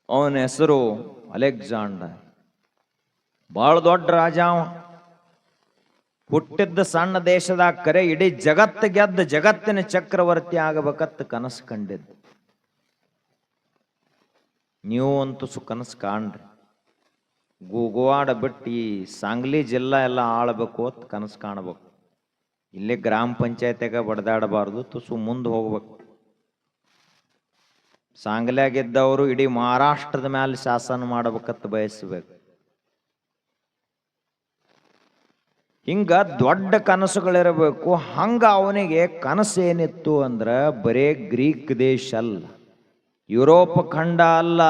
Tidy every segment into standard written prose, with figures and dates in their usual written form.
ಅವನ ಹೆಸರು ಅಲೆಕ್ಸಾಂಡರ್. ಬಹಳ ದೊಡ್ಡ ರಾಜ. ಹುಟ್ಟಿದ್ದ ಸಣ್ಣ ದೇಶದಾಗ ಕರೆ ಇಡೀ ಜಗತ್ತು ಗೆದ್ದ ಜಗತ್ತಿನ ಚಕ್ರವರ್ತಿ ಆಗಬೇಕತ್ತ ಕನಸು ಕಂಡಿದ್ದು. ನೀವು ಅಂತೂ ಕನಸು ಕಾಣ್ರಿ. ಗೋವಾಡ ಬಿಟ್ಟು ಈ ಸಾಂಗ್ಲಿ ಜಿಲ್ಲಾ ಎಲ್ಲ ಆಳ್ಬೇಕು ಅಂತ ಕನಸು ಕಾಣಬೇಕು. ಇಲ್ಲೇ ಗ್ರಾಮ ಪಂಚಾಯತಿಯಾಗ ಬಡ್ದಾಡಬಾರ್ದು, ತುಸು ಮುಂದೆ ಹೋಗ್ಬೇಕು. ಸಾಂಗ್ಲ್ಯಾಗಿದ್ದವರು ಇಡೀ ಮಹಾರಾಷ್ಟ್ರದ ಮೇಲೆ ಶಾಸನ ಮಾಡಬೇಕಂತ ಬಯಸಬೇಕು. ಹಿಂಗ ದೊಡ್ಡ ಕನಸುಗಳಿರಬೇಕು. ಹಂಗ ಅವನಿಗೆ ಕನಸು ಏನಿತ್ತು ಅಂದ್ರ ಬರೇ ಗ್ರೀಕ್ ದೇಶ ಅಲ್ಲ, ಯುರೋಪ್ ಖಂಡ ಅಲ್ಲ,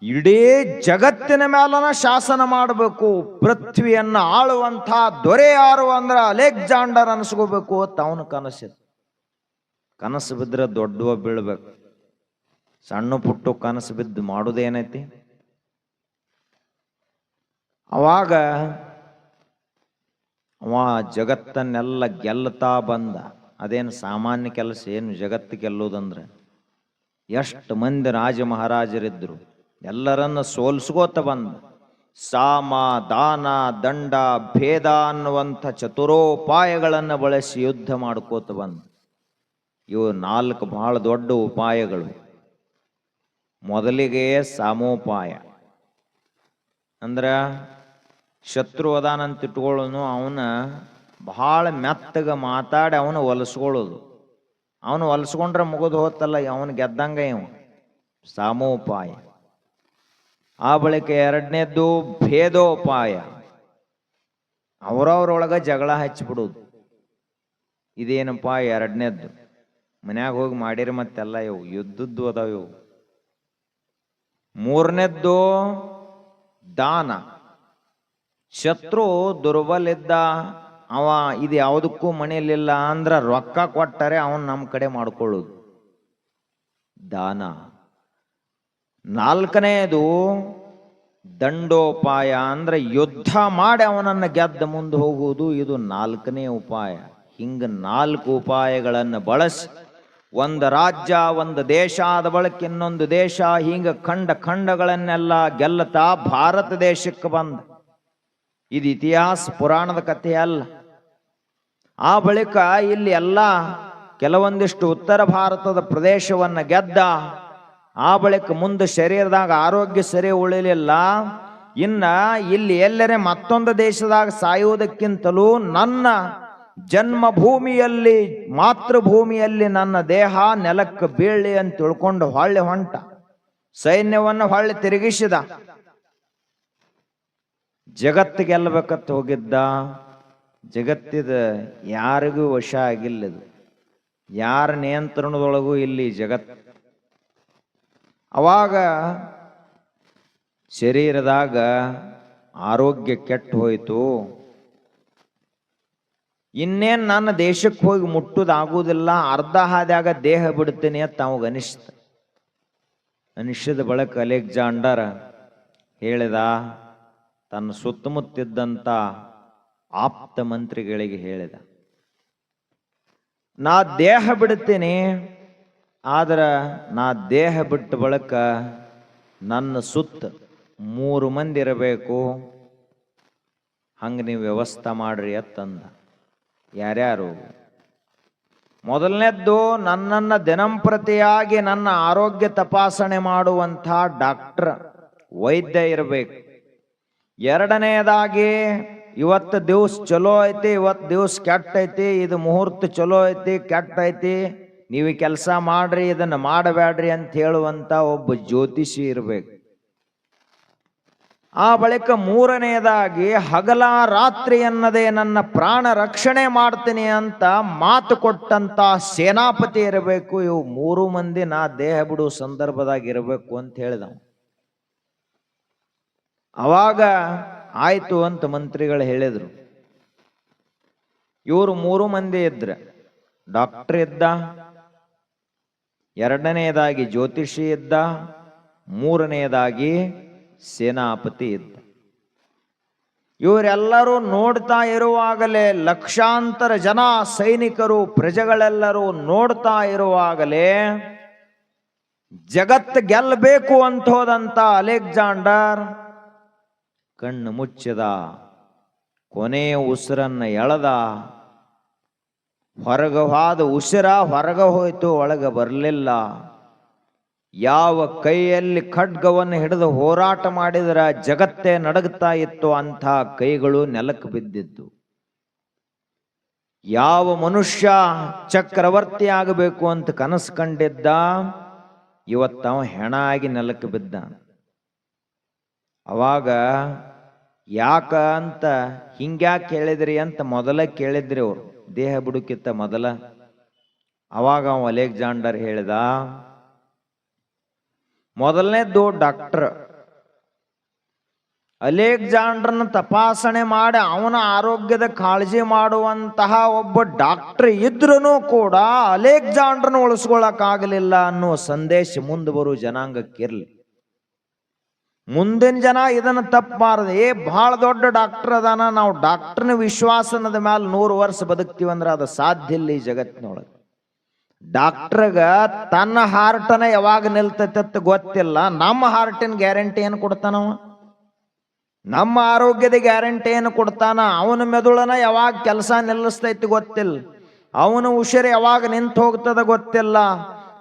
ಇಡೀ ಜಗತ್ತಿನ ಮೇಲನ ಶಾಸನ ಮಾಡಬೇಕು. ಪೃಥ್ವಿಯನ್ನ ಆಳುವಂಥ ದೊರೆ ಯಾರು ಅಂದ್ರ ಅಲೆಕ್ಸಾಂಡರ್ ಅನ್ಸ್ಕೋಬೇಕು ಅಂತ ಅವನ ಕನಸಿತ್ತು. ಕನಸು ಬಿದ್ರೆ ದೊಡ್ಡವ ಬೀಳ್ಬೇಕು. ಸಣ್ಣ ಪುಟ್ಟು ಕನಸು ಬಿದ್ದು ಮಾಡೋದೇನೈತಿ? ಅವಾಗ ಅವ ಜಗತ್ತನ್ನೆಲ್ಲ ಗೆಲ್ಲತಾ ಬಂದ. ಅದೇನು ಸಾಮಾನ್ಯ ಕೆಲಸ ಏನು ಜಗತ್ತು ಗೆಲ್ಲುವುದಂದ್ರೆ? ಎಷ್ಟು ಮಂದಿ ರಾಜ ಮಹಾರಾಜರಿದ್ರು, ಎಲ್ಲರನ್ನ ಸೋಲ್ಸ್ಕೋತ ಬಂದ. ಸಾಮ ದಾನ ದಂಡ ಭೇದ ಅನ್ನುವಂಥ ಚತುರೋಪಾಯಗಳನ್ನು ಬಳಸಿ ಯುದ್ಧ ಮಾಡ್ಕೋತ ಬಂದ. ಇವು 4 ಬಹಳ ದೊಡ್ಡ ಉಪಾಯಗಳು. ಮೊದಲಿಗೆ ಸಾಮೋಪಾಯ ಅಂದ್ರ ಶತ್ರು ಅದಾನಂತ ಇಟ್ಕೊಳ್ಳೋನು, ಅವನ ಬಹಳ ಮೆತ್ತಗ ಮಾತಾಡಿ ಅವನು ಹೊಲಸ್ಕೊಳ್ಳೋದು. ಅವನು ಹೊಲಸ್ಕೊಂಡ್ರೆ ಮುಗಿದು ಹೋತಲ್ಲ, ಅವನು ಗೆದ್ದಂಗ ಇವ. ಸಾಮೋಪಾಯ. ಆ ಬಳಿಕ 2ನೇದ್ದು ಭೇದೋಪಾಯ. ಅವರವ್ರೊಳಗ ಜಗಳ ಹಚ್ಚಿಬಿಡುದು. ಇದೇನಪ್ಪ 2ನೇದ್ದು? ಮನ್ಯಾಗ ಹೋಗಿ ಮಾಡಿರಿ ಮತ್ತೆಲ್ಲ ಇವು ಯುದ್ಧದ್ದು ಅದಾವ ಇವು. 3ನೇದ್ದು ದಾನ. ಶತ್ರು ದುರ್ಬಲಿದ್ದ, ಅವ ಇದು ಯಾವುದಕ್ಕೂ ಮನೆಯಲ್ಲಿಲ್ಲ ಅಂದ್ರ ರೊಕ್ಕ ಕೊಟ್ಟರೆ ಅವನ್ ನಮ್ಮ ಕಡೆ ಮಾಡ್ಕೊಳ್ಳೋದು, ದಾನ. 4ನೇದು ದಂಡೋಪಾಯ, ಅಂದ್ರೆ ಯುದ್ಧ ಮಾಡಿ ಅವನನ್ನು ಗೆದ್ದ ಮುಂದೆ ಹೋಗುವುದು. ಇದು 4ನೇ ಉಪಾಯ. ಹಿಂಗ 4 ಉಪಾಯಗಳನ್ನು ಬಳಸಿ ಒಂದು ರಾಜ್ಯ, ಒಂದು ದೇಶ ಆದ ಬಳಿಕ ಇನ್ನೊಂದು ದೇಶ, ಹಿಂಗ ಖಂಡಗಳನ್ನೆಲ್ಲ ಗೆಲ್ಲತಾ ಭಾರತ ದೇಶಕ್ಕೆ ಬಂದ. ಇದು ಇತಿಹಾಸ, ಪುರಾಣದ ಕಥೆ ಅಲ್ಲ. ಆ ಬಳಿಕ ಇಲ್ಲಿ ಎಲ್ಲ ಕೆಲವೊಂದಿಷ್ಟು ಉತ್ತರ ಭಾರತದ ಪ್ರದೇಶವನ್ನ ಗೆದ್ದ. ಆ ಬಳಿಕ ಮುಂದೆ ಶರೀರದಾಗ ಆರೋಗ್ಯ ಸರಿ ಉಳಿಲಿಲ್ಲ. ಇನ್ನ ಇಲ್ಲಿ ಎಲ್ಲರೇ ಮತ್ತೊಂದು ದೇಶದಾಗ ಸಾಯುವುದಕ್ಕಿಂತಲೂ ನನ್ನ ಜನ್ಮಭೂಮಿಯಲ್ಲಿ, ಮಾತೃಭೂಮಿಯಲ್ಲಿ ನನ್ನ ದೇಹ ನೆಲಕ್ಕೆ ಬೀಳಲಿ ಅಂತ ತಿಳ್ಕೊಂಡು ಹೊಳ್ಳಿ ಹೊಂಟ. ಸೈನ್ಯವನ್ನು ಹೊಳ್ಳಿ ತಿರುಗಿಸಿದ. ಜಗತ್ತು ಗೆಲ್ಲಬೇಕತ್ತ ಹೋಗಿದ್ದ. ಜಗತ್ತಿದ ಯಾರಿಗೂ ವಶ ಆಗಿಲ್ಲದು, ಯಾರ ನಿಯಂತ್ರಣದೊಳಗೂ ಇಲ್ಲಿ ಜಗತ್ತು. ಅವಾಗ ಶರೀರದಾಗ ಆರೋಗ್ಯ ಕೆಟ್ಟು ಹೋಯಿತು. ಇನ್ನೇನು ನನ್ನ ದೇಶಕ್ಕೆ ಹೋಗಿ ಮುಟ್ಟುದಾಗುವುದಿಲ್ಲ, ಅರ್ಧ ಹಾದ್ಯಾಗ ದೇಹ ಬಿಡ್ತೀನಿ ಅಂತ ಅವಾಗ ಅನಿಸಿದ ಬಳಿಕ ಅಲೆಕ್ಸಾಂಡರ್ ಹೇಳಿದ, ತನ್ನ ಸುತ್ತಮುತ್ತಿದ್ದಂಥ ಆಪ್ತ ಮಂತ್ರಿಗಳಿಗೆ ಹೇಳಿದ, ನಾ ದೇಹ ಬಿಡ್ತೀನಿ, ಆದ್ರೆ ನಾ ದೇಹ ಬಿಟ್ಟ ಬಳಿಕ ನನ್ನ ಸುತ್ತ 3 ಮಂದಿ ಇರಬೇಕು, ಹಂಗೆ ನೀವು ವ್ಯವಸ್ಥೆ ಮಾಡ್ರಿ ಅಂತಂದ. ಯಾರ್ಯಾರು? ಮೊದಲನೇದ್ದು, ನನ್ನನ್ನು ದಿನಂಪ್ರತಿಯಾಗಿ ನನ್ನ ಆರೋಗ್ಯ ತಪಾಸಣೆ ಮಾಡುವಂಥ ಡಾಕ್ಟರ್, ವೈದ್ಯ ಇರಬೇಕು. 2ನೇದಾಗಿ, ಇವತ್ತು ದಿವಸ ಚಲೋ ಐತಿ, ಇವತ್ತು ದಿವಸ ಕೆಟ್ಟ ಐತಿ, ಇದು ಮುಹೂರ್ತ ಚಲೋ ಐತಿ ಕೆಟ್ಟ ಐತಿ, ನೀವು ಕೆಲಸ ಮಾಡ್ರಿ, ಇದನ್ನು ಮಾಡಬೇಡ್ರಿ ಅಂತ ಹೇಳುವಂತ ಒಬ್ಬ ಜ್ಯೋತಿಷಿ ಇರಬೇಕು. ಆ ಬಳಿಕ 3ನೇದಾಗಿ, ಹಗಲ ರಾತ್ರಿ ಎನ್ನದೇ ನನ್ನ ಪ್ರಾಣ ರಕ್ಷಣೆ ಮಾಡ್ತೀನಿ ಅಂತ ಮಾತು ಕೊಟ್ಟಂತ ಸೇನಾಪತಿ ಇರಬೇಕು. ಇವು 3 ಮಂದಿ ನಾ ದೇಹ ಬಿಡುವ ಸಂದರ್ಭದಾಗ ಇರಬೇಕು ಅಂತ ಹೇಳಿದವ. ಅವಾಗ ಆಯ್ತು ಅಂತ ಮಂತ್ರಿಗಳು ಹೇಳಿದ್ರು. ಇವರು 3 ಮಂದಿ ಇದ್ರ. ಡಾಕ್ಟರ್ ಇದ್ದ, 2ನೇದಾಗಿ ಜ್ಯೋತಿಷಿ ಇದ್ದ, 3ನೇದಾಗಿ ಸೇನಾಪತಿ ಇದ್ದ. ಇವರೆಲ್ಲರೂ ನೋಡ್ತಾ ಇರುವಾಗಲೇ, ಲಕ್ಷಾಂತರ ಜನ ಸೈನಿಕರು ಪ್ರಜೆಗಳೆಲ್ಲರೂ ನೋಡ್ತಾ ಇರುವಾಗಲೇ ಜಗತ್ತು ಗೆಲ್ಲಬೇಕು ಅಂತ ಹೋದಂತ ಅಲೆಕ್ಸಾಂಡರ್ ಕಣ್ಣು ಮುಚ್ಚಿದ, ಕೊನೆಯ ಉಸಿರನ್ನ ಎಳೆದ. ಹೊರಗೆ ಹೋದ ಉಸಿರ ಹೊರಗೆ ಹೋಯ್ತು, ಒಳಗೆ ಬರಲಿಲ್ಲ. ಯಾವ ಕೈಯಲ್ಲಿ ಖಡ್ಗವನ್ನು ಹಿಡಿದು ಹೋರಾಟ ಮಾಡಿದರ ಜಗತ್ತೇ ನಡಗುತ್ತಾ ಇತ್ತು ಅಂಥ ಕೈಗಳು ನೆಲಕ್ಕೆ ಬಿದ್ದಿದ್ದು. ಯಾವ ಮನುಷ್ಯ ಚಕ್ರವರ್ತಿ ಆಗಬೇಕು ಅಂತ ಕನಸು ಕಂಡಿದ್ದ, ಇವತ್ತವ ಹೆಣ ಆಗಿ ನೆಲಕ್ಕೆ ಬಿದ್ದ. ಅವಾಗ ಯಾಕ ಅಂತ ಹಿಂಗ್ಯಾಕೆ ಹೇಳಿದ್ರಿ ಅಂತ ಮೊದಲ ಕೇಳಿದ್ರಿ ಅವ್ರು, ದೇಹ ಬಿಡುಕಿತ್ತ ಮೊದಲ. ಅವಾಗ ಅವ ಅಲೆಕ್ಸಾಂಡರ್ ಹೇಳಿದ, ಮೊದಲನೇದ್ದು ಡಾಕ್ಟರ್. ಅಲೆಕ್ಸಾಂಡರ್ನ ತಪಾಸಣೆ ಮಾಡಿ ಅವನ ಆರೋಗ್ಯದ ಕಾಳಜಿ ಮಾಡುವಂತಹ ಒಬ್ಬ ಡಾಕ್ಟರ್ ಇದ್ರೂ ಕೂಡ ಅಲೆಕ್ಸಾಂಡರ್ನ ಉಳಿಸ್ಕೊಳಕ್ಕಾಗಲಿಲ್ಲ ಅನ್ನೋ ಸಂದೇಶ ಮುಂದೆ ಬರುವ ಜನಾಂಗಕ್ಕಿರ್ಲಿ. ಮುಂದಿನ ಜನ ಇದನ್ನು ತಪ್ಪಬಾರದು. ಬಹಳ ದೊಡ್ಡ ಡಾಕ್ಟರ್ ಅದಾನ, ನಾವು ಡಾಕ್ಟರ್ನ ವಿಶ್ವಾಸನದ ಮೇಲೆ 100 ವರ್ಷ ಬದುಕ್ತೀವಂದ್ರೆ ಅದು ಸಾಧ್ಯ ಇಲ್ಲ ಈ ಜಗತ್ತಿನೊಳಗೆ. ಡಾಕ್ಟರ್ಗ ತನ್ನ ಹಾರ್ಟನ ಯಾವಾಗ ನಿಲ್ತೈತೆ ಗೊತ್ತಿಲ್ಲ. ನಮ್ಮ ಹಾರ್ಟಿನ ಗ್ಯಾರಂಟಿ ಏನು ಕೊಡ್ತಾನವ? ನಮ್ಮ ಆರೋಗ್ಯದ ಗ್ಯಾರಂಟಿ ಏನು ಕೊಡ್ತಾನ? ಅವನ ಮೆದುಳನ ಯಾವಾಗ ಕೆಲಸ ನಿಲ್ಲಿಸ್ತೈತಿ ಗೊತ್ತಿಲ್ಲ. ಅವನ ಉಸಿರು ಯಾವಾಗ ನಿಂತು ಹೋಗ್ತದ ಗೊತ್ತಿಲ್ಲ.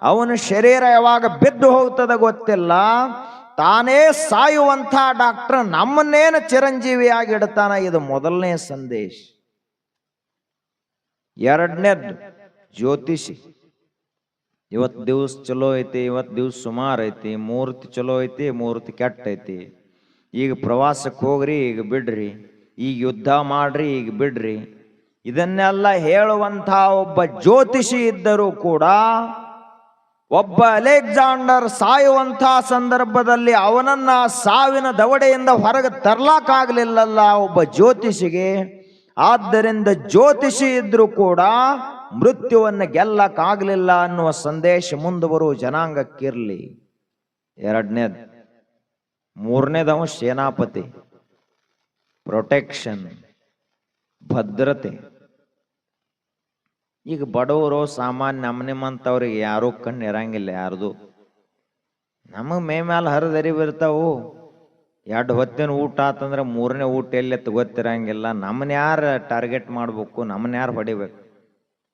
ಅವನ ಶರೀರ ಯಾವಾಗ ಬಿದ್ದು ಹೋಗ್ತದ ಗೊತ್ತಿಲ್ಲ. ತಾನೇ ಸಾಯುವಂಥ ಡಾಕ್ಟರ್ ನಮ್ಮನ್ನೇನು ಚಿರಂಜೀವಿಯಾಗಿ ಇಡ್ತಾನ. ಇದು ಮೊದಲನೇ ಸಂದೇಶ. ಎರಡನೇದ್ದು ಜ್ಯೋತಿಷಿ. ಇವತ್ತು ದಿವಸ ಚಲೋ ಐತಿ, ಇವತ್ತು ದಿವಸ ಸುಮಾರು ಐತಿ, ಮೂರ್ತಿ ಚಲೋ ಐತಿ, ಮೂರ್ತಿ ಕೆಟ್ಟ ಐತಿ. ಈಗ ಪ್ರವಾಸಕ್ಕೆ ಹೋಗ್ರಿ, ಈಗ ಬಿಡ್ರಿ. ಈಗ ಯುದ್ಧ ಮಾಡ್ರಿ, ಈಗ ಬಿಡ್ರಿ. ಇದನ್ನೆಲ್ಲ ಹೇಳುವಂಥ ಒಬ್ಬ ಜ್ಯೋತಿಷಿ ಇದ್ದರೂ ಕೂಡ ಒಬ್ಬ ಅಲೆಕ್ಸಾಂಡರ್ ಸಾಯುವಂಥ ಸಂದರ್ಭದಲ್ಲಿ ಅವನನ್ನ ಸಾವಿನ ದವಡೆಯಿಂದ ಹೊರಗೆ ತರ್ಲಾಕಾಗ್ಲಿಲ್ಲಲ್ಲ ಒಬ್ಬ ಜ್ಯೋತಿಷಿಗೆ. ಆದ್ದರಿಂದ ಜ್ಯೋತಿಷಿ ಇದ್ರೂ ಕೂಡ ಮೃತ್ಯುವನ್ನು ಗೆಲ್ಲಕ್ಕಾಗಲಿಲ್ಲ ಅನ್ನುವ ಸಂದೇಶ ಮುಂದೆ ಬರುವ ಜನಾಂಗಕ್ಕಿರ್ಲಿ. ಎರಡನೇದು. ಮೂರನೇದವ ಸೇನಾಪತಿ, ಪ್ರೊಟೆಕ್ಷನ್, ಭದ್ರತೆ. ಈಗ ಬಡವರು ಸಾಮಾನ್ಯ ನಮ್ಮನಿಮ್ಮಂಥವ್ರಿಗೆ ಯಾರೂ ಕಣ್ಣು ಇರಂಗಿಲ್ಲ ಯಾರ್ದು. ನಮಗೆ ಮೇ ಮೇಲೆ ಹರಿದರಿವಿರ್ತಾವು. 2 ಹೊತ್ತಿನ ಊಟ ಆತಂದ್ರೆ 3ನೇ ಊಟ ಎಲ್ಲಿ ಗೊತ್ತಿರಂಗಿಲ್ಲ. ನಮ್ಮನ್ನ ಯಾರು ಟಾರ್ಗೆಟ್ ಮಾಡ್ಬೇಕು, ನಮ್ಮನ್ನ ಯಾರು ಹೊಡಿಬೇಕು?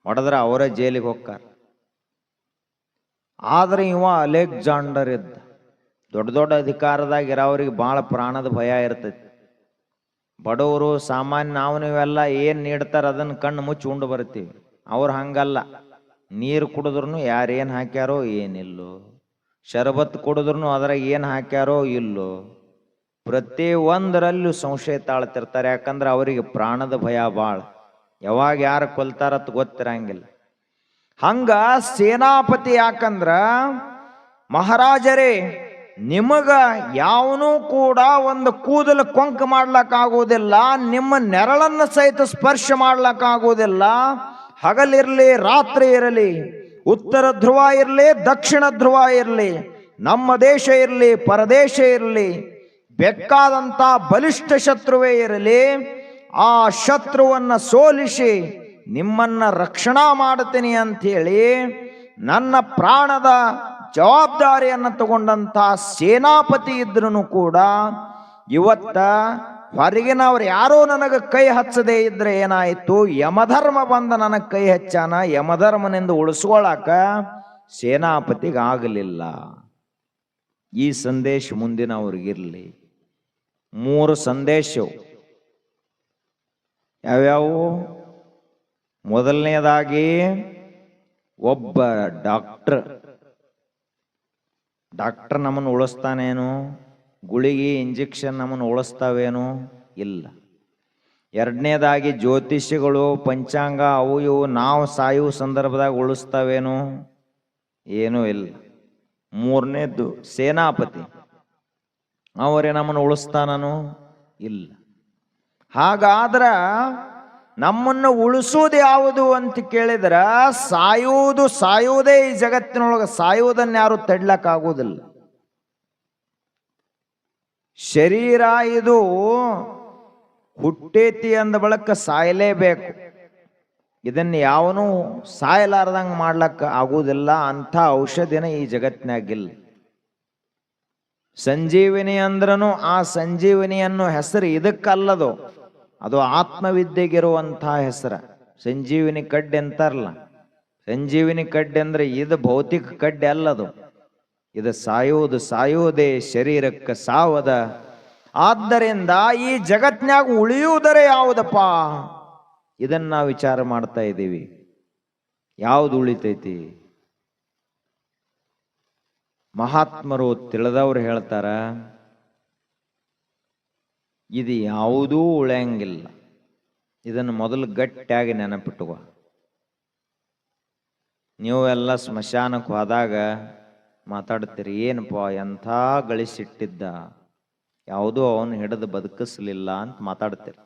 ಹೊಡೆದ್ರೆ ಅವರೇ ಜೈಲಿಗೆ ಹೋಗ್ತಾರೆ. ಆದ್ರೆ ಇವ ಅಲೆಕ್ಸಾಂಡರ್ ಇದ್ದ. ದೊಡ್ಡ ದೊಡ್ಡ ಅಧಿಕಾರದಾಗ ಇರೋರಿಗೆ ಭಾಳ ಪ್ರಾಣದ ಭಯ ಇರ್ತೈತಿ. ಬಡವರು ಸಾಮಾನ್ಯ ನಾವು ನೀವೆಲ್ಲ ಏನು ನೀಡ್ತಾರೆ ಅದನ್ನು ಕಣ್ಣು ಮುಚ್ಚಿ ಉಂಡು ಬರ್ತೀವಿ. ಅವ್ರು ಹಂಗಲ್ಲ. ನೀರು ಕುಡಿದ್ರು ಯಾರೇನು ಹಾಕ್ಯಾರೋ ಏನಿಲ್ಲೋ, ಶರಬತ್ ಕುಡಿದ್ರು ಅದ್ರಾಗ ಏನು ಹಾಕ್ಯಾರೋ ಇಲ್ಲೋ, ಪ್ರತಿ ಒಂದರಲ್ಲೂ ಸಂಶಯ ತಾಳ್ತಿರ್ತಾರೆ. ಯಾಕಂದ್ರೆ ಅವರಿಗೆ ಪ್ರಾಣದ ಭಯ ಭಾಳ. ಯಾವಾಗ ಯಾರು ಕೊಲ್ತಾರತ್ ಗೊತ್ತಿರಂಗಿಲ್ಲ. ಹಂಗ ಸೇನಾಪತಿ ಯಾಕಂದ್ರ ಮಹಾರಾಜರೇ, ನಿಮಗ ಯಾವನೂ ಕೂಡ ಒಂದು ಕೂದಲು ಕೊಂಕು ಮಾಡ್ಲಕ್ಕಾಗುವುದಿಲ್ಲ, ನಿಮ್ಮ ನೆರಳನ್ನು ಸಹಿತ ಸ್ಪರ್ಶ ಮಾಡ್ಲಕ್ಕಾಗುವುದಿಲ್ಲ. ಹಗಲಿರಲಿ ರಾತ್ರಿ ಇರಲಿ, ಉತ್ತರ ಧ್ರುವ ಇರಲಿ ದಕ್ಷಿಣ ಧ್ರುವ ಇರಲಿ, ನಮ್ಮ ದೇಶ ಇರಲಿ ಪರದೇಶ ಇರಲಿ, ಬೇಕಾದಂತ ಬಲಿಷ್ಠ ಶತ್ರುವೇ ಇರಲಿ, ಆ ಶತ್ರುವನ್ನ ಸೋಲಿಸಿ ನಿಮ್ಮನ್ನ ರಕ್ಷಣಾ ಮಾಡ್ತೀನಿ ಅಂಥೇಳಿ ನನ್ನ ಪ್ರಾಣದ ಜವಾಬ್ದಾರಿಯನ್ನು ತಗೊಂಡಂತ ಸೇನಾಪತಿ ಇದ್ರೂ ಕೂಡ ಇವತ್ತ ಹೊರಗಿನವ್ರು ಯಾರೋ ನನಗೆ ಕೈ ಹಚ್ಚದೇ ಇದ್ರೆ ಏನಾಯ್ತು, ಯಮಧರ್ಮ ಬಂದ ನನಗೆ ಕೈ ಹಚ್ಚಾನ. ಯಮಧರ್ಮನಿಂದ ಉಳಿಸ್ಕೊಳಕ ಸೇನಾಪತಿಗಾಗಲಿಲ್ಲ. ಈ ಸಂದೇಶ ಮುಂದಿನವ್ರಿಗಿರ್ಲಿ. 3 ಸಂದೇಶವು ಯಾವ್ಯಾವು? ಮೊದಲನೇದಾಗಿ ಒಬ್ಬ ಡಾಕ್ಟರ್ ನಮ್ಮನ್ನು ಉಳಿಸ್ತಾನೇನು? ಗುಳಿಗೆ ಇಂಜೆಕ್ಷನ್ ನಮ್ಮನ್ನು ಉಳಿಸ್ತಾವೇನು? ಇಲ್ಲ. ಎರಡನೇದಾಗಿ ಜ್ಯೋತಿಷಿಗಳು ಪಂಚಾಂಗ ಅವು ಇವು ನಾವು ಸಾಯುವ ಸಂದರ್ಭದಾಗ ಉಳಿಸ್ತಾವೇನು? ಏನೂ ಇಲ್ಲ. ಮೂರನೇದ್ದು ಸೇನಾಪತಿ, ಅವರೇ ನಮ್ಮನ್ನು ಉಳಿಸ್ತಾನನು? ಇಲ್ಲ. ಹಾಗಾದ್ರ ನಮ್ಮನ್ನು ಉಳಿಸೋದು ಯಾವುದು ಅಂತ ಕೇಳಿದ್ರ ಸಾಯುವುದೇ ಈ ಜಗತ್ತಿನೊಳಗೆ. ಸಾಯುವುದನ್ನು ಯಾರು ತಡ್ಲಕ್ಕಾಗುವುದಿಲ್ಲ. ಶರೀರ ಇದು ಹುಟ್ಟೇತಿ ಅಂದ ಬಳಿಕ ಸಾಯಲೇಬೇಕು. ಇದನ್ನು ಯಾವನೂ ಸಾಯಲಾರ್ದಂಗೆ ಮಾಡ್ಲಕ್ಕ ಆಗುವುದಿಲ್ಲ. ಅಂಥ ಔಷಧಿನ ಈ ಜಗತ್ತಿನಾಗಿಲ್ಲ. ಸಂಜೀವಿನಿ ಅಂದ್ರೂ ಆ ಸಂಜೀವಿನಿ ಅನ್ನೋ ಹೆಸರು ಇದಕ್ಕಲ್ಲದು, ಅದು ಆತ್ಮವಿದ್ಯೆಗಿರುವಂಥ ಹೆಸರ. ಸಂಜೀವಿನಿ ಕಡ್ಡೆ ಅಂತಾರಲ್ಲ, ಸಂಜೀವಿನಿ ಕಡ್ಡೆ ಅಂದ್ರೆ ಇದು ಭೌತಿಕ ಕಡ್ಡೆ ಅಲ್ಲದು. ಇದು ಸಾಯುವುದೇ ಶರೀರಕ್ಕೆ ಸಾವದ. ಆದ್ದರಿಂದ ಈ ಜಗತ್ನ್ಯಾಗ ಉಳಿಯುವುದರೆ ಯಾವುದಪ್ಪ, ಇದನ್ನ ನಾವು ವಿಚಾರ ಮಾಡ್ತಾ ಇದ್ದೀವಿ. ಯಾವುದು ಉಳಿತೈತಿ? ಮಹಾತ್ಮರು ತಿಳಿದವ್ರು ಹೇಳ್ತಾರ, ಇದು ಯಾವುದೂ ಉಳಿಯಂಗಿಲ್ಲ. ಇದನ್ನು ಮೊದಲು ಗಟ್ಟಿಯಾಗಿ ನೆನಪಿಟ್ಟುವ. ನೀವು ಎಲ್ಲ ಸ್ಮಶಾನಕ್ಕೆ ಹೋದಾಗ ಮಾತಾಡ್ತೀರಿ, ಏನಪ್ಪ ಎಂಥ ಗಳಿಸಿಟ್ಟಿದ್ದ, ಯಾವುದೂ ಅವನು ಹಿಡಿದು ಬದುಕಿಸ್ಲಿಲ್ಲ ಅಂತ ಮಾತಾಡ್ತೀರಿ.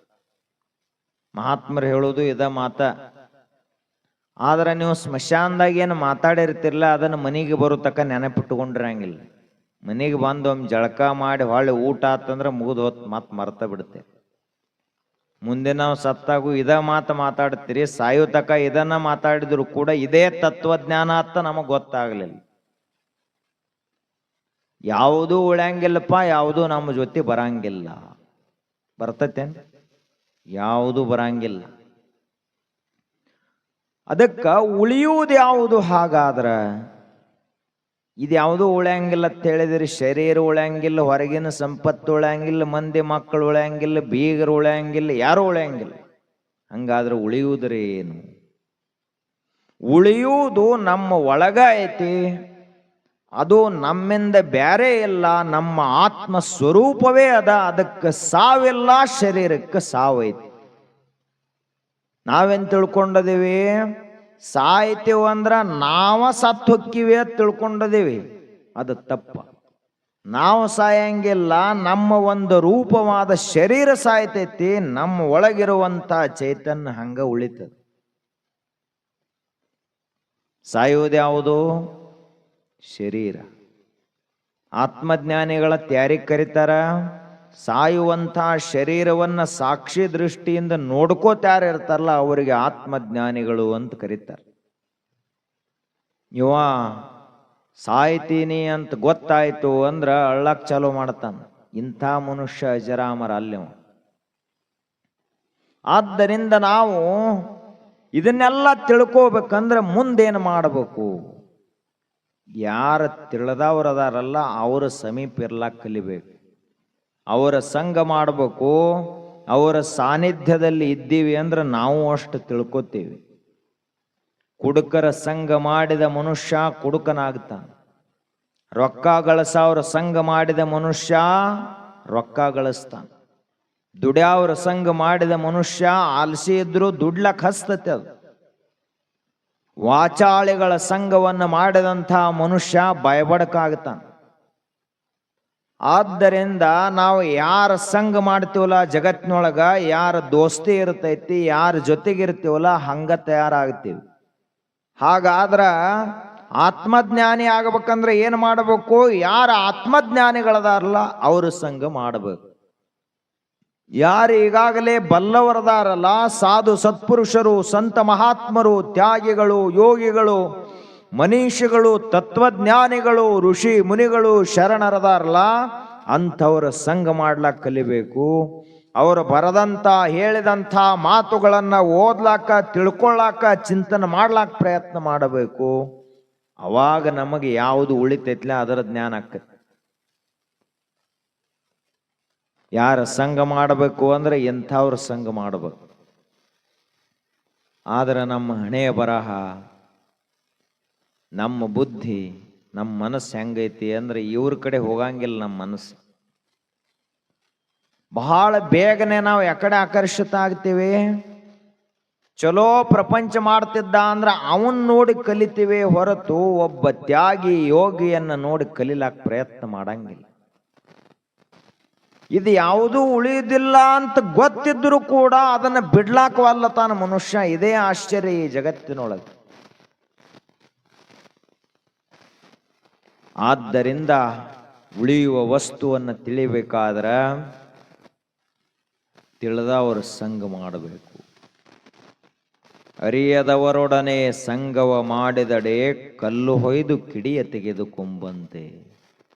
ಮಹಾತ್ಮರು ಹೇಳೋದು ಇದ ಮಾತ. ಆದ್ರೆ ನೀವು ಸ್ಮಶಾನದಾಗ ಏನು ಮಾತಾಡಿರ್ತಿರ್ಲ ಅದನ್ನು ಮನೆಗೆ ಬರೋ ತಕ್ಕ ನೆನಪಿಟ್ಟುಕೊಂಡಿರಂಗಿಲ್ಲ. ಮನೆಗೆ ಬಂದು ಒಮ್ಮೆ ಜಳಕ ಮಾಡಿ ಹೊಳ್ಳಿ ಊಟ ಆತಂದ್ರೆ ಮುಗಿದು ಹೊತ್ತು ಮತ್ತೆ ಮರ್ತ ಬಿಡುತ್ತೆ. ಮುಂದೆ ನಾವು ಸತ್ತಾಗೂ ಇದ ಮಾತಾಡ್ತೀರಿ, ಸಾಯೋ ತಕ ಇದನ್ನ ಮಾತಾಡಿದ್ರು ಕೂಡ ಇದೇ ತತ್ವಜ್ಞಾನ ಅಂತ ನಮಗೆ ಗೊತ್ತಾಗ್ಲಿಲ್ಲ. ಯಾವುದೂ ಉಳಿಯಂಗಿಲ್ಲಪ್ಪ, ಯಾವುದೂ ನಮ್ಮ ಜೊತೆ ಬರಂಗಿಲ್ಲ. ಬರ್ತತೇನ್? ಯಾವುದೂ ಬರಂಗಿಲ್ಲ. ಅದಕ್ಕ ಉಳಿಯುವುದು ಯಾವುದು? ಹಾಗಾದ್ರ ಇದು ಯಾವುದೂ ಉಳಿಯಂಗಿಲ್ಲ ಅಂತ ಹೇಳಿದ್ರಿ. ಶರೀರ ಉಳಿಯಂಗಿಲ್ಲ, ಹೊರಗಿನ ಸಂಪತ್ತು ಉಳಿಯಂಗಿಲ್ಲ, ಮಂದಿ ಮಕ್ಕಳು ಉಳಿಯಂಗಿಲ್ಲ, ಬೀಗರು ಉಳಿಯಂಗಿಲ್ಲ, ಯಾರು ಉಳಿಯಂಗಿಲ್ಲ. ಹಂಗಾದ್ರೆ ಉಳಿಯುವುದ್ರೆ ಏನು? ಉಳಿಯುವುದು ನಮ್ಮ ಒಳಗ ಐತಿ. ಅದು ನಮ್ಮಿಂದ ಬ್ಯಾರೆ ಇಲ್ಲ, ನಮ್ಮ ಆತ್ಮ ಸ್ವರೂಪವೇ ಅದ. ಅದಕ್ಕೆ ಸಾವಿಲ್ಲ, ಶರೀರಕ್ಕೆ ಸಾವೈತಿ. ನಾವೇನ್ ತಿಳ್ಕೊಂಡದೀವಿ? ಸಾಯ್ತೀವಿ ಅಂದ್ರ ನಾವ ಸತ್ತು ಹೊಕ್ಕಿವಿ ಅಂತ ತಿಳ್ಕೊಂಡದೀವಿ. ಅದು ತಪ್ಪ. ನಾವು ಸಾಯಂಗಿಲ್ಲ, ನಮ್ಮ ಒಂದು ರೂಪವಾದ ಶರೀರ ಸಾಯ್ತೈತಿ. ನಮ್ಮ ಒಳಗಿರುವಂತ ಚೈತನ್ಯ ಹಂಗ ಉಳಿತದ. ಸಾಯುವುದು ಯಾವುದು? ಶರೀರ. ಆತ್ಮಜ್ಞಾನಿಗಳ ತ್ಯಾರಿ ಕರೀತಾರ, ಸಾಯುವಂಥ ಶರೀರವನ್ನ ಸಾಕ್ಷಿ ದೃಷ್ಟಿಯಿಂದ ನೋಡ್ಕೋತಾರ ಇರ್ತಾರಲ್ಲ ಅವರಿಗೆ ಆತ್ಮಜ್ಞಾನಿಗಳು ಅಂತ ಕರೀತಾರೆ. ಇವ ಸಾಯ್ತೀನಿ ಅಂತ ಗೊತ್ತಾಯ್ತು ಅಂದ್ರ ಅಳ್ಳಕ್ ಚಾಲೂ ಮಾಡ್ತಾನ. ಇಂಥ ಮನುಷ್ಯ ಅಜರಾಮರ ಅಲ್ಲಿವ. ಆದ್ದರಿಂದ ನಾವು ಇದನ್ನೆಲ್ಲ ತಿಳ್ಕೋಬೇಕಂದ್ರೆ ಮುಂದೇನು ಮಾಡಬೇಕು? ಯಾರು ತಿಳಿದವ್ರದಾರಲ್ಲ ಅವರ ಸಮೀಪ ಇರ್ಲಾಕ್ ಕಲಿಬೇಕು. ಅವರ ಸಂಘ ಮಾಡಬೇಕು. ಅವರ ಸಾನ್ನಿಧ್ಯದಲ್ಲಿ ಇದ್ದೀವಿ ಅಂದ್ರೆ ನಾವು ಅಷ್ಟು ತಿಳ್ಕೊತೀವಿ. ಕುಡುಕರ ಸಂಘ ಮಾಡಿದ ಮನುಷ್ಯ ಕುಡುಕನಾಗ್ತಾನೆ. ರೊಕ್ಕ ಗಳಿಸೋರ ಸಂಘ ಮಾಡಿದ ಮನುಷ್ಯ ರೊಕ್ಕ ಗಳಿಸ್ತಾನೆ. ದುಡ್ಯಾವ್ರ ಸಂಘ ಮಾಡಿದ ಮನುಷ್ಯ ಆಲಸಿ ಇದ್ರು ದುಡ್ಲಕ್ ಹಸ್ತತೆ. ಅದು ವಾಚಾಳಿಗಳ ಸಂಘವನ್ನು ಮಾಡಿದಂಥ ಮನುಷ್ಯ ಭಯಬಡಕಾಗ್ತಾನೆ. ಆದ್ದರಿಂದ ನಾವು ಯಾರ ಸಂಘ ಮಾಡ್ತೀವಲ್ಲ ಜಗತ್ತಿನೊಳಗ, ಯಾರ ದೋಸ್ತಿ ಇರ್ತೈತಿ, ಯಾರ ಜೊತೆಗಿರ್ತೀವಲ್ಲ ಹಂಗ ತಯಾರಾಗ್ತೀವಿ. ಹಾಗಾದ್ರ ಆತ್ಮಜ್ಞಾನಿ ಆಗಬೇಕಂದ್ರೆ ಏನು ಮಾಡಬೇಕು? ಯಾರ ಆತ್ಮಜ್ಞಾನಿಗಳದಾರಲ್ಲ ಅವ್ರ ಸಂಘ ಮಾಡಬೇಕು. ಯಾರು ಈಗಾಗಲೇ ಬಲ್ಲವರದಾರಲ್ಲ, ಸಾಧು ಸತ್ಪುರುಷರು, ಸಂತ ಮಹಾತ್ಮರು, ತ್ಯಾಗಿಗಳು, ಯೋಗಿಗಳು, ಮನೀಷಿಗಳು, ತತ್ವಜ್ಞಾನಿಗಳು, ಋಷಿ ಮುನಿಗಳು, ಶರಣರದಾರಲ್ಲ ಅಂಥವ್ರ ಸಂಘ ಮಾಡ್ಲಾಕ ಕಲಿಬೇಕು. ಅವರು ಬರದಂಥ ಹೇಳಿದಂಥ ಮಾತುಗಳನ್ನ ಓದ್ಲಾಕ, ತಿಳ್ಕೊಳ್ಳಾಕ, ಚಿಂತನೆ ಮಾಡ್ಲಾಕ ಪ್ರಯತ್ನ ಮಾಡಬೇಕು. ಅವಾಗ ನಮಗೆ ಯಾವುದು ಉಳಿತೈತ್ಲ ಅದರ ಜ್ಞಾನ ಆಕತಿ. ಯಾರ ಸಂಘ ಮಾಡಬೇಕು ಅಂದ್ರೆ ಎಂಥವ್ರ ಸಂಘ ಮಾಡಬೇಕು. ಆದ್ರೆ ನಮ್ಮ ಹಣೆಯ ಬರಹ, ನಮ್ಮ ಬುದ್ಧಿ, ನಮ್ಮ ಮನಸ್ಸು ಹೆಂಗೈತಿ ಅಂದ್ರೆ ಇವ್ರ ಕಡೆ ಹೋಗಂಗಿಲ್ಲ. ನಮ್ಮ ಮನಸ್ಸು ಬಹಳ ಬೇಗನೆ ನಾವು ಯಾಕಡೆ ಆಕರ್ಷಿತ ಆಗ್ತೀವಿ? ಚಲೋ ಪ್ರಪಂಚ ಮಾಡ್ತಿದ್ದ ಅಂದ್ರೆ ಅವನ್ ನೋಡಿ ಕಲಿತೀವಿ ಹೊರತು ಒಬ್ಬ ತ್ಯಾಗಿ ಯೋಗಿಯನ್ನ ನೋಡಿ ಕಲಿಲಾಕ ಪ್ರಯತ್ನ ಮಾಡಂಗಿಲ್ಲ. ಇದು ಯಾವುದೂ ಉಳಿಯುವುದಿಲ್ಲ ಅಂತ ಗೊತ್ತಿದ್ರು ಕೂಡ ಅದನ್ನ ಬಿಡ್ಲಾಕವಲ್ಲ ತಾನ ಮನುಷ್ಯ. ಇದೇ ಆಶ್ಚರ್ಯ ಈ ಜಗತ್ತಿನೊಳಗೆ. ಆದ್ದರಿಂದ ಉಳಿಯುವ ವಸ್ತುವನ್ನು ತಿಳಿಬೇಕಾದ್ರ ತಿಳಿದವರ ಸಂಘ ಮಾಡಬೇಕು. ಅರಿಯದವರೊಡನೆ ಸಂಗವ ಮಾಡಿದಡೆ ಕಲ್ಲು ಹೊಯ್ದು ಕಿಡಿಯ ತೆಗೆದುಕೊಂಬಂತೆ.